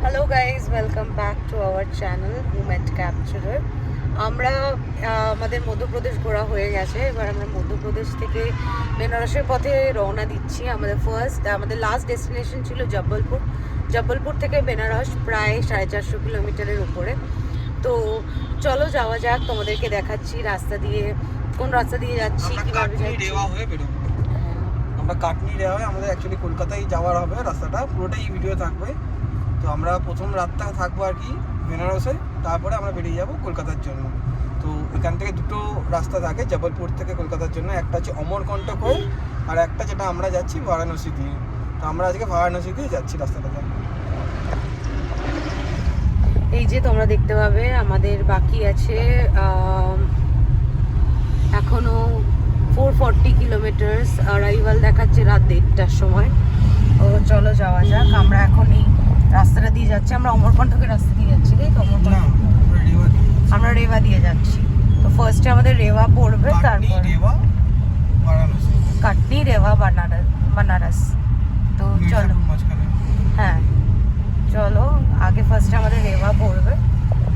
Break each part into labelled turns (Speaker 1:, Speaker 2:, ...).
Speaker 1: Hello guys, welcome back to our channel moment capturer. আমরা আমাদের মধ্যপ্রদেশ ঘোরা হয়ে গেছে। এবার আমরা মধ্যপ্রদেশ থেকে বেনারসের পথে রওনা দিচ্ছি। আমাদের লাস্ট ডেস্টিনেশন ছিল জব্বলপুর। জব্বলপুর থেকে বেনারস প্রায় 450 কিলোমিটারের উপরে। তো চলো যাওয়া যাক, তোমাদেরকে দেখাচ্ছি রাস্তা দিয়ে, কোন রাস্তা দিয়ে যাচ্ছি, কীভাবে যাচ্ছি।
Speaker 2: আমরা কাটনি রেওয়া হয়ে আমাদের অ্যাকচুয়ালি কলকাতায় যাওয়ার হবে, রাস্তাটা পুরোটাই এই ভিডিও থাকবে। তো আমরা প্রথম রাতটা থাকবো আর কি বেনারসে, তারপরে আমরা বেরিয়ে যাব কলকাতার জন্য। তো এখান থেকে দুটো রাস্তা থাকে জবলপুর থেকে কলকাতার জন্য, একটা হচ্ছে অমরকণ্টক হয়ে, আর একটা যেটা আমরা যাচ্ছি বারাণসী দিয়ে। তো আমরা আজকে বারাণসী দিয়ে যাচ্ছি রাস্তাটাতে।
Speaker 1: এই যে তোমরা দেখতে পাবে আমাদের বাকি আছে এখনো 440 কিলোমিটার্স। অ্যারাইভাল দেখাচ্ছে রাত 1:30টার সময়। ও চলো যাওয়া যাক। আমরা এখন এই রাস্তাটা দিয়ে যাচ্ছি, আমরা অমরকণ্টকের রাস্তা দিয়ে যাচ্ছি, তাই তো? আমরা রেওয়া দিয়ে যাচ্ছি। তো ফার্স্টে আমাদের রেওয়া পড়বে, তারপর কাটনি, রেওয়া, বানারস। তো চলো, হ্যাঁ চলো, আগে ফার্স্টে আমাদের রেওয়া পড়বে,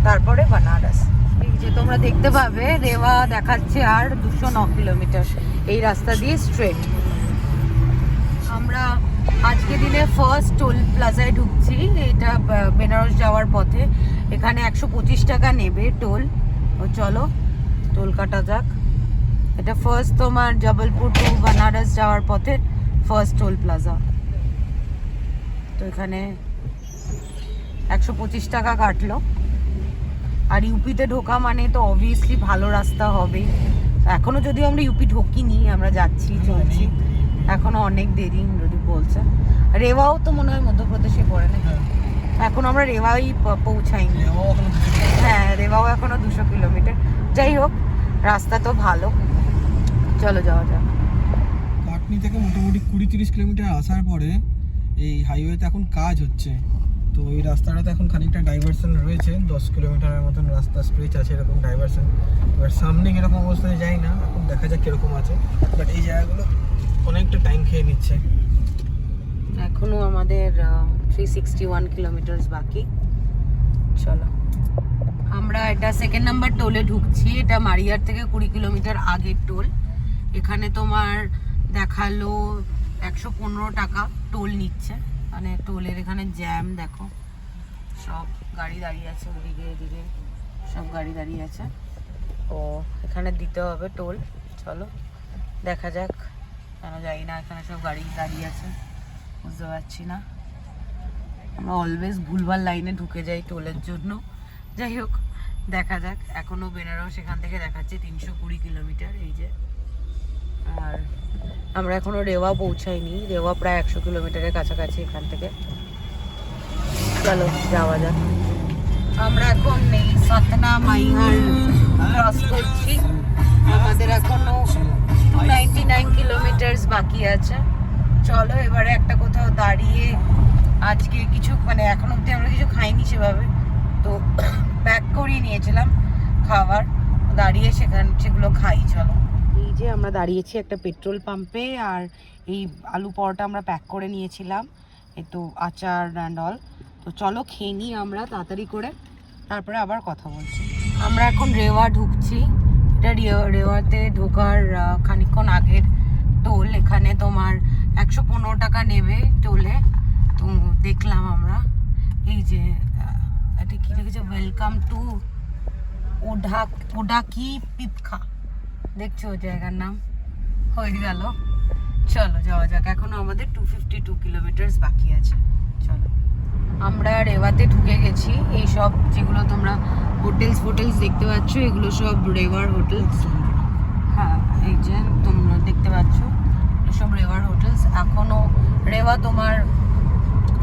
Speaker 1: তারপরে বানারস। এই যে তোমরা দেখতে পাবে রেওয়া দেখাচ্ছে আর 209 কিলোমিটার এই রাস্তা দিয়ে স্ট্রেট। আমরা আজকে দিনে ফার্স্ট টোল প্লাজায় ঢুকছি। এটা বেনারস যাওয়ার পথে, এখানে 125 টাকা নেবে টোল। ও চলো টোল কাটা যাক। এটা ফার্স্ট তোমার জবলপুর টু বানারস যাওয়ার পথে ফার্স্ট টোল প্লাজা। তো এখানে 125 টাকা কাটলো। আর ইউপিতে ঢোকা মানে তো অবভিয়াসলি ভালো রাস্তা হবে। এখনো যদিও আমরা ইউপি ঢোকিনি, আমরা যাচ্ছি, চলছি, এখনো অনেক দেরি যদি বলছে। রেওয়াও তো মনে হয় মধ্যপ্রদেশে পড়ে না, এখন আমরা রেওয়াই পৌঁছাইনি। হ্যাঁ, রেওয়াও এখনো 200 কিলোমিটার। যাই হোক, রাস্তা তো ভালো, চলো যাওয়া যাক।
Speaker 2: কাটনি থেকে মোটামুটি 20-30 কিলোমিটার আসার পরে এই হাইওয়েতে এখন কাজ হচ্ছে। তো এই রাস্তাটাতে এখন খানিকটা ডাইভারশন রয়েছে, 10 কিলোমিটারের মতন রাস্তা স্ট্রেচ আছে, এরকম ডাইভারশন। এবার সামনে এরকম অবস্থায় যাই না, এখন দেখা যাক কিরকম আছে। বাট এই জায়গাগুলো অনেকটা টাইম খেয়ে নিচ্ছে।
Speaker 1: এখনো আমাদের 361 কিলোমিটার বাকি। চলো, আমরা এটা সেকেন্ড নাম্বার টোলে ঢুকছি। এটা মারিয়ার থেকে 20 কিলোমিটার আগের টোল। এখানে তোমার দেখালো 115 টাকা টোল নিচ্ছে। মানে টোলের এখানে জ্যাম দেখো, সব গাড়ি দাঁড়িয়ে আছে, ওদিকে এদিকে সব গাড়ি দাঁড়িয়ে আছে। ও এখানে দিতে হবে টোল। চলো দেখা যাক, কেন যাই না, এখানে সব গাড়ি দাঁড়িয়ে আছে, বুঝতে পারছি না। আমরা অলওয়েজ ভুলভাল লাইনে ঢুকে যাই টোলের জন্য। যাই হোক, দেখা যাক। এখনও বেনারস এখান থেকে দেখাচ্ছে 320 কিলোমিটার, এই যে। আর আমরা এখনও রেওয়া পৌঁছাইনি, রেওয়া প্রায় 100 কিলোমিটারের কাছাকাছি এখান থেকে। চলো যাওয়া যাক। আমরা এখন এই সাতনা মাইহার ক্রস করছি। আমাদের এখনো 299 কিলোমিটার বাকি আছে। চলো এবারে একটা কোথাও দাঁড়িয়ে, আজকে কিছু মানে এখন অবধি আমরা কিছু খাইনি সেভাবে, তো প্যাক করিয়ে নিয়েছিলাম খাবার, দাঁড়িয়ে সেগুলো খাই। চলো, এই যে আমরা দাঁড়িয়েছি একটা পেট্রোল পাম্পে, আর এই আলু পরোটা আমরা প্যাক করে নিয়েছিলাম, একটু আচার অ্যান্ড অল। তো চলো খেয়ে নিই আমরা তাড়াতাড়ি করে, তারপরে আবার কথা বলছি। আমরা এখন রেওয়া ঢুকছি। এটা রেওয়াতে ঢোকার খানিকক্ষণ আগের টোল। এখানে তোমার 115 টাকা নেবে টোলে। তো দেখলাম আমরা, এই যে এটা কি লিখেছে, ওয়েলকাম টু ওডাকি পিপখা, দেখছো জায়গার নাম। হয়ে গেল, চলো যাওয়া যাক। এখনো আমাদের 252 কিলোমিটার বাকি আছে। চলো, আমরা রেওয়াতে ঢুকে গেছি। এই সব যেগুলো তোমরা হোটেলস দেখতে পাচ্ছ, এগুলো সব রেওয়ার হোটেলস। হ্যাঁ, এই যে তোমরা দেখতে পাচ্ছ সব রেওয়ার হোটেলস। এখনো রেওয়া তোমার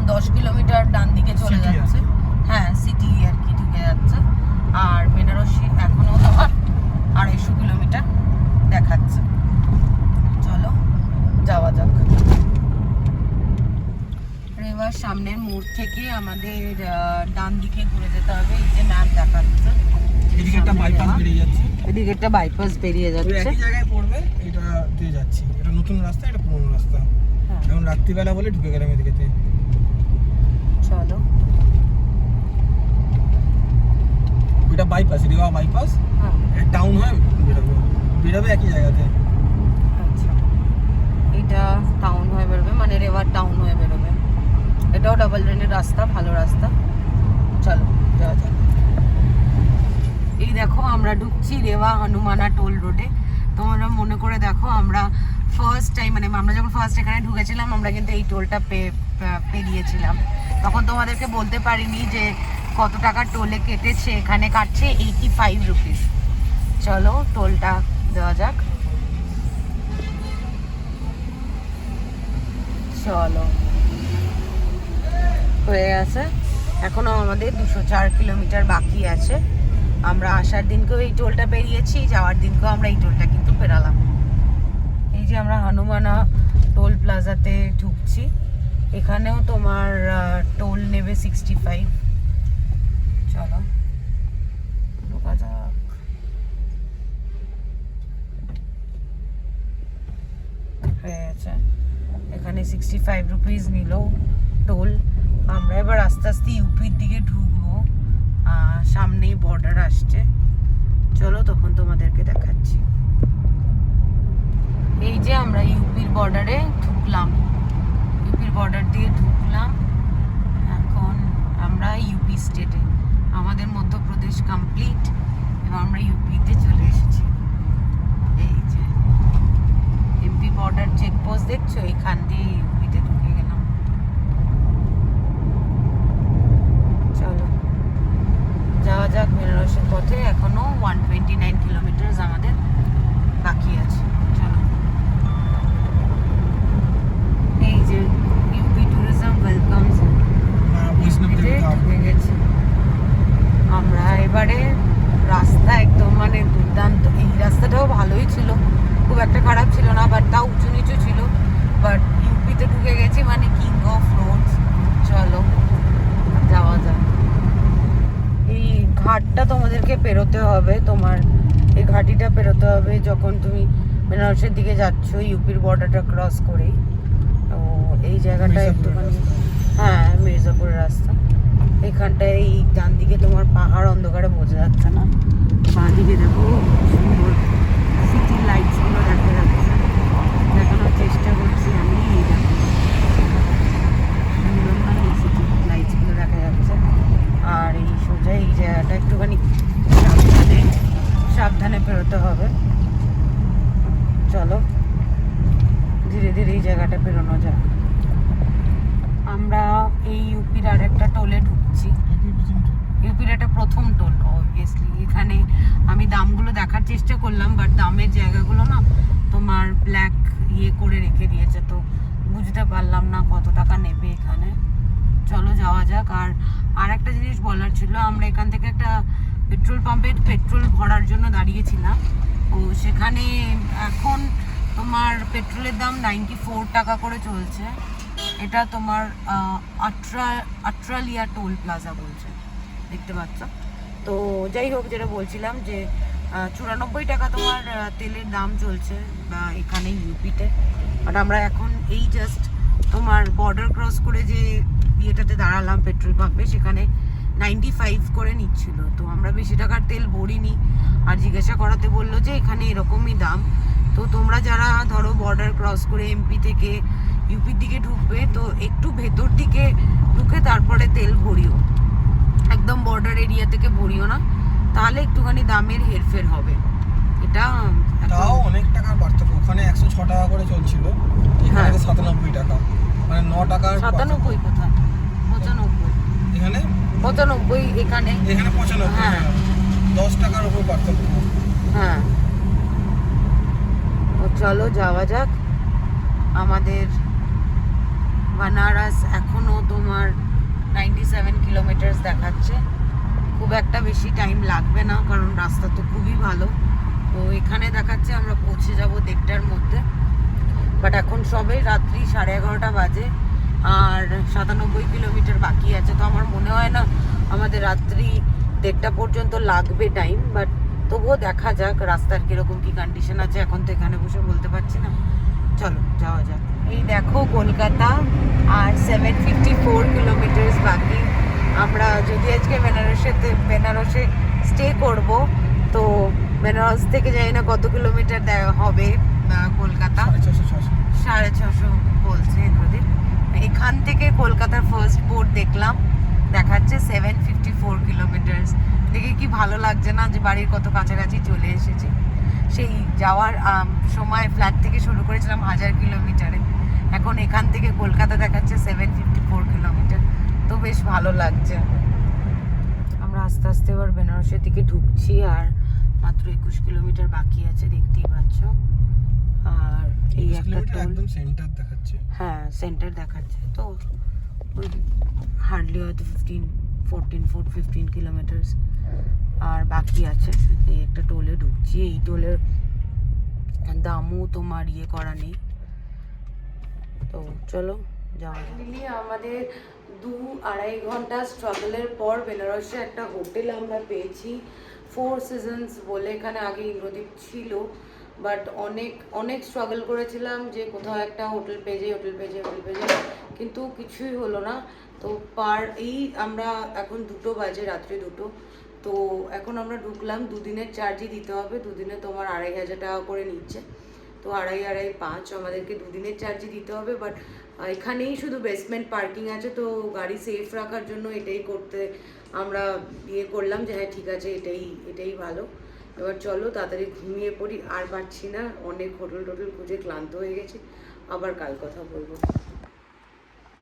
Speaker 1: 10 কিলোমিটার ডান দিকে চলে যাচ্ছে। হ্যাঁ, সিটি আর কি ঢুকে যাচ্ছে। আর বেনারসি এখনো তোমার 250 কিলোমিটার দেখাচ্ছে। চলো যাওয়া যাক। রেওয়ার সামনের মোড় থেকে আমাদের ডান দিকে ঘুরে যেতে হবে। এই যে ম্যাপ দেখাচ্ছে,
Speaker 2: এদিকে একটা বাইপাস বেরিয়ে যাচ্ছে,
Speaker 1: এদিকে একটা বাইপাস বেরিয়ে যাচ্ছে।
Speaker 2: একই জায়গায় পড়বে, এটা দিয়ে যাচ্ছি। এটা নতুন রাস্তা, এটা পুরনো রাস্তা। এখন রাত্রিবেলা বলে ঢুকে গেলাম এদিকেতে।
Speaker 1: চলো
Speaker 2: বাইপাস, রেওয়া বাইপাস
Speaker 1: হ্যাঁ
Speaker 2: টাউন হয়ে বেরোবে একই জায়গাতে।
Speaker 1: আচ্ছা, এটা টাউন হয়ে বেরোবে, মানে রেওয়ার টাউন হয়ে বেরোবে। এটাও ডাবল লেনের রাস্তা, ভালো রাস্তা। চলো যাওয়া যাক। এই দেখো আমরা ঢুকছি রেওয়া হনুমানা টোল রোডে। তোমরা মনে করে দেখো, আমরা ফার্স্ট টাইম, মানে আমরা যখন ফার্স্ট এখানে ঢুকেছিলাম, আমরা কিন্তু এই টোলটা পেরিয়েছিলাম। তখন তোমাদেরকে বলতে পারিনি যে কত টাকা টোলে কেটেছে। এখানে কাটছে 85 রুপিস। চলো টোলটা দেওয়া যাক। চলো, হয়ে গেছে। এখনো আমাদের 204 কিলোমিটার বাকি আছে। আমরা আসার দিনকেও এই টোলটা পেরিয়েছি, যাওয়ার দিনকেও আমরা এই টোলটা কিন্তু পেরালাম। এই যে আমরা হনুমানা টোল প্লাজাতে ঢুকছি। এখানেও তোমার টোল নেবে 65। চলো ঢোকা যাক। হয়ে গেছে, এখানে 65 রুপিস নিল টোল। আমরা এবার আস্তে আস্তে ইউপির দিকে ঢুকবো, সামনেই বর্ডার আসছে। চলো তখন তোমাদেরকে দেখাচ্ছি। এই যে আমরা ইউপির বর্ডারে ঢুকলাম, ইউপির বর্ডার দিয়ে ঢুকলাম। এখন আমরা ইউপি স্টেটে, আমাদের মধ্যপ্রদেশ কমপ্লিট, এবং আমরা ইউপিতে চলে এসেছি। এই যে এমপি বর্ডার চেকপোস্ট দেখছো, এখান দিয়ে ইউপিতে ঢুকে গেলাম। চলো যাওয়া যাক বেনারসের পথে। এখনো 129 কিলোমিটার আমাদের বাকি আছে। চলো, এই যে ইউপি ট্যুরিজম ওয়েলকামস ঢুকে গেছি আমরা। এবারে রাস্তা একদম মানে দুর্দান্ত। এই রাস্তাটাও ভালোই ছিল, খুব একটা খারাপ ছিল না, বাট তাও উঁচু নিচু ছিল। বাট ইউপিতে ঢুকে গেছি, মানে কিং অফ রোডস। চলো যাওয়া যায়। এই ঘাটটা তোমাদেরকে পেরোতে হবে, তোমার এই ঘাটিটা পেরোতে হবে যখন তুমি বেনারসের দিকে যাচ্ছ, ইউপির বর্ডারটা ক্রস করেই। তো এই জায়গাটা একটুখানি, হ্যাঁ মির্জাপুরের রাস্তা। এখানটায় এই ডান দিকে তোমার পাহাড়, অন্ধকারে বোঝা যাচ্ছে না। বাঁ দিকে দেখো সুন্দর সিটি লাইটসগুলো দেখা যাচ্ছে, দেখানোর চেষ্টা করছি আমি। এই দেখো সুন্দর না, এই সিটি লাইটসগুলো দেখা যাচ্ছে। আর এই সোজা এই জায়গাটা একটুখানি সাবধানে পেরোতে হবে। চলো ধীরে ধীরে এই জায়গাটা পেরোনো যাক। আমরা এই ইউপির আর একটা টোলে ঢুকছি। ইউপির একটা প্রথম টোল অবভিয়াসলি। এখানে আমি দামগুলো দেখার চেষ্টা করলাম, বাট দামের জায়গাগুলো না তোমার ব্ল্যাক করে রেখে দিয়েছে, তো বুঝতে পারলাম না কত টাকা নেবে এখানে। চলো যাওয়া যাক। আর একটা জিনিস বলার ছিল, আমরা এখান থেকে একটা পেট্রোল পাম্পে পেট্রোল ভরার জন্য দাঁড়িয়েছিলাম। ও সেখানে এখন তোমার পেট্রোলের দাম 94 টাকা করে চলছে। এটা তোমার আট্রালিয়া টোল প্লাজা বলছে, দেখতে পাচ্ছ। তো যাই হোক, যেটা বলছিলাম যে 94 টাকা তোমার তেলের দাম চলছে এখানে ইউপিতে। বাট আমরা এখন এই জাস্ট তোমার বর্ডার ক্রস করে যে ইয়েটাতে দাঁড়ালাম পেট্রোল পাম্পে, সেখানে 95 করে নিচ্ছিল। তো আমরা বেশি টাকার তেল ভরিনি, আর জিজ্ঞাসা করাতে বললো যে এখানে এরকমই দাম। তো তোমরা যারা ধরো বর্ডার ক্রস করে এমপি থেকে ইউপির দিকে ঢুকবে, তো একটু ভেতর দিকে ঢুকে তারপরে তেল ভরিও, একদম বর্ডার এরিয়া থেকে ভরিও না, তাহলে একটুখানি দামের হেরফের হবে। এটা
Speaker 2: তাও অনেক টাকার পার্থক্য। ওখানে 106 টাকা করে চলছিল, এখানে 97 টাকা, মানে 9 টাকার।
Speaker 1: 97 কোথায়? 95।
Speaker 2: এখানে
Speaker 1: 95, এখানে
Speaker 2: 95।
Speaker 1: হ্যাঁ
Speaker 2: 10 টাকার উপর পার্থক্য।
Speaker 1: হ্যাঁ, তো চলো যাওয়া যাক। আমাদের বেনারস এখনো তোমার 97 কিলোমিটার দেখাচ্ছে। খুব একটা বেশি টাইম লাগবে না, কারণ রাস্তা তো খুবই ভালো। তো এখানে দেখাচ্ছে আমরা পৌঁছে যাব 1:30টার মধ্যে। বাট এখন সবে রাত্রি 11:30 বাজে, আর 97 কিলোমিটার বাকি আছে। তো আমার মনে হয় না আমাদের রাত্রি 1:30 পর্যন্ত লাগবে টাইম, বাট তবুও দেখা যাক রাস্তার কিরকম কি কন্ডিশন আছে। এখন তো এখানে বসে বলতে পারছি না। চলো যাওয়া যাক। এই দেখো কলকাতা, আর 754 কিলোমিটার বাকি। আমরা যদি আজকে বেনারসে স্টে করব। তো বেনারস থেকে জানি না কত কিলোমিটার হবে কলকাতা, 650 বলছে প্রদীপ। এখান থেকে কলকাতার ফার্স্ট বোর্ড দেখলাম, দেখাচ্ছে 754 কিলোমিটার। দেখে কি ভালো লাগছে না যে বাড়ির কত কাছাকাছি চলে এসেছি। সেই যাওয়ার সময় ফ্ল্যাট থেকে শুরু করেছিলাম 1000 কিলোমিটারে, এখন এখান থেকে কলকাতা দেখাচ্ছে 754 কিলোমিটার। তো বেশ ভালো লাগছে। আমরা আস্তে আস্তে এবার বেনারসের দিকে ঢুকছি, আর মাত্র 21 কিলোমিটার বাকি আছে, দেখতেই পাচ্ছ। আর এই একটা টোল,
Speaker 2: একদম সেন্টার দেখাচ্ছে।
Speaker 1: হ্যাঁ সেন্টার দেখাচ্ছে। তো হার্ডলি হয়তো 15 কিলোমিটার আর বাকি আছে। এই একটা টোলে ঢুকছি, এই টোলের দামও তোমার ইয়ে করা নেই। তো চলো যাওয়া যাক। আমাদের 2-2.5 ঘন্টা স্ট্রাগলের পর বেনারসে একটা হোটেল আমরা পেয়েছি, 4 সিজনস বলে। এখানে আগে ইন্দ্রদ্বীপ ছিল, বাট অনেক অনেক স্ট্রাগল করেছিলাম যে কোথাও একটা হোটেল পেয়ে যাই, কিন্তু কিছুই হলো না। তো এই আমরা এখন 2টো বাজে, রাত্রে 2টো। তো এখন আমরা ঢুকলাম, 2 দিনের চার্জই দিতে হবে। 2 দিনে তোমার 2500 টাকা করে নিচ্ছে। তো 2.5 আমাদেরকে 2 দিনের চার্জই দিতে হবে। বাট এখানেই শুধু বেসমেন্ট পার্কিং আছে, তো গাড়ি সেফ রাখার জন্য এটাই করতে আমরা ইয়ে করলাম যে হ্যাঁ ঠিক আছে, এটাই ভালো। এবার চলো তাড়াতাড়ি ঘুমিয়ে পড়ি, আর পারছি না, অনেক হোটেল খুঁজে ক্লান্ত হয়ে গেছি। আবার কাল কথা বলবো।